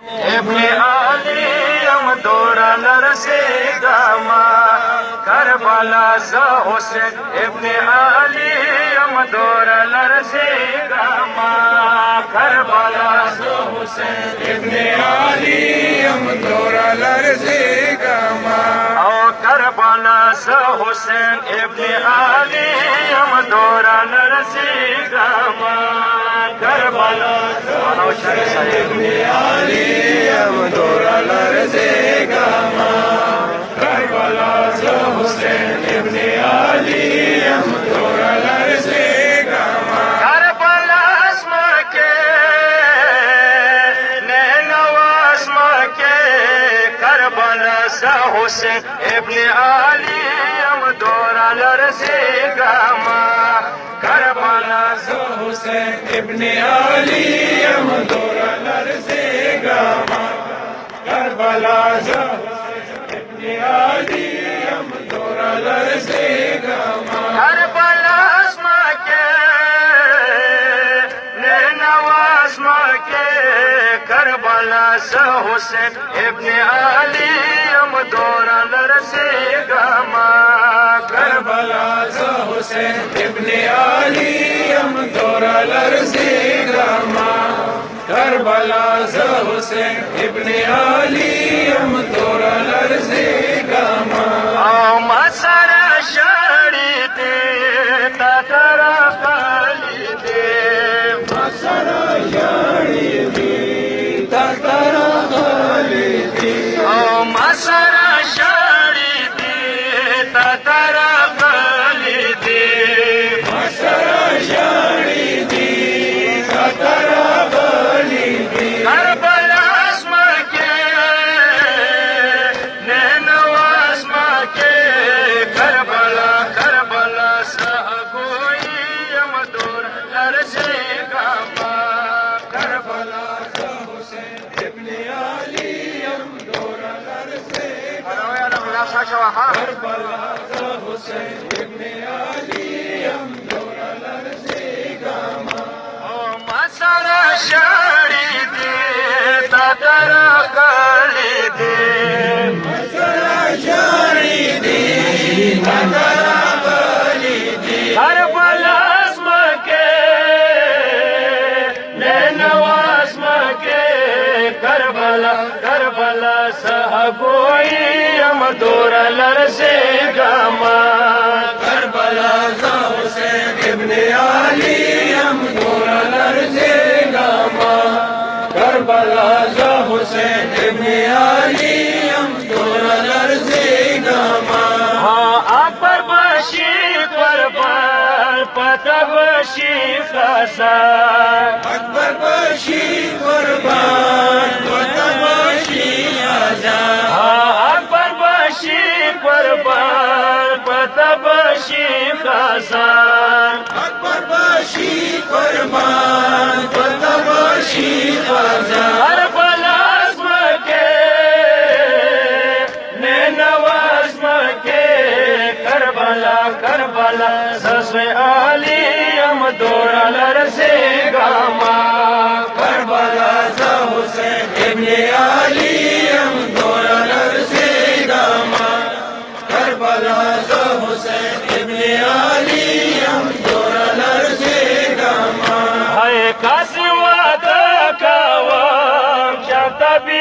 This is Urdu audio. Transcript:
ابن علیم دورا لرزیگاما کربلا ز حسین ابن علیم دورا لرزیگاما کربلا ز حسین ابن علیم دورا لرزیگاما او کربلا ز حسین ابن علیم دورا لرزیگاما کربلا ز حسین ابن علیم دورا لرزیگاما کربلا ز حسین ابن علیم دورا لرزیگاما کربلا اسما کے نینواز کے کربلا ز حسین ابن علیم دورا لرزیگاما کربلا ز حسین ابن علیم دورا لرزیگاما کربلا ز حسین ابن علیم دورا لرزیگاما کربلا اسما کے نینواز کے کربلا ز حسین ابن علیم دورا لرزیگاما کربلا ز حسین ابن علیم دورا لرزیگاما کربلا ز حسین ابن علیم دورا لرزیگاما او مسر شاڑی دے تاترا خالی دے مسر شاڑی دے تاترا خالی دے او مسر شاڑی دے تاترا خالی دے مسر شاڑی دے تاترا کربلا اسما کے نینواز کے کربلا کربلا سہگوئیم دورا لرزیگاما کربلا ز حسین ابن علیم دورا لرزیگاما کربلا ز حسین ابن علیم دورا لرزیگاما مسر شاڑی دے تاترا خالی دے مسر شاڑی دے تاترا خالی دے کربلا اسما کے نینواز کے کربلا کربلا سہگوئیم دورا لرزیگاما کربلا ز حسین ابن علیم دورا لرزیگاما کربلا ز حسین ابن علیم دورا لرزیگاما ہاں اکبر بشی قربان پتہ بشی خزان اکبر بشی قربان پتہ بشی خزان ہاں اکبر بشی قربان پتہ بشی خزان اکبر بشی قربان پتہ بشی خزان کربلا اسما کے نینواز کے کربلا کربلا ز علیم دورا لرزیگاما کربلا ز حسین ابن علیم دورا لرزیگاما کربلا ز حسین ابن علیم دورا لرزیگاما ہے کسی وعدہ کاوام شاتا بھی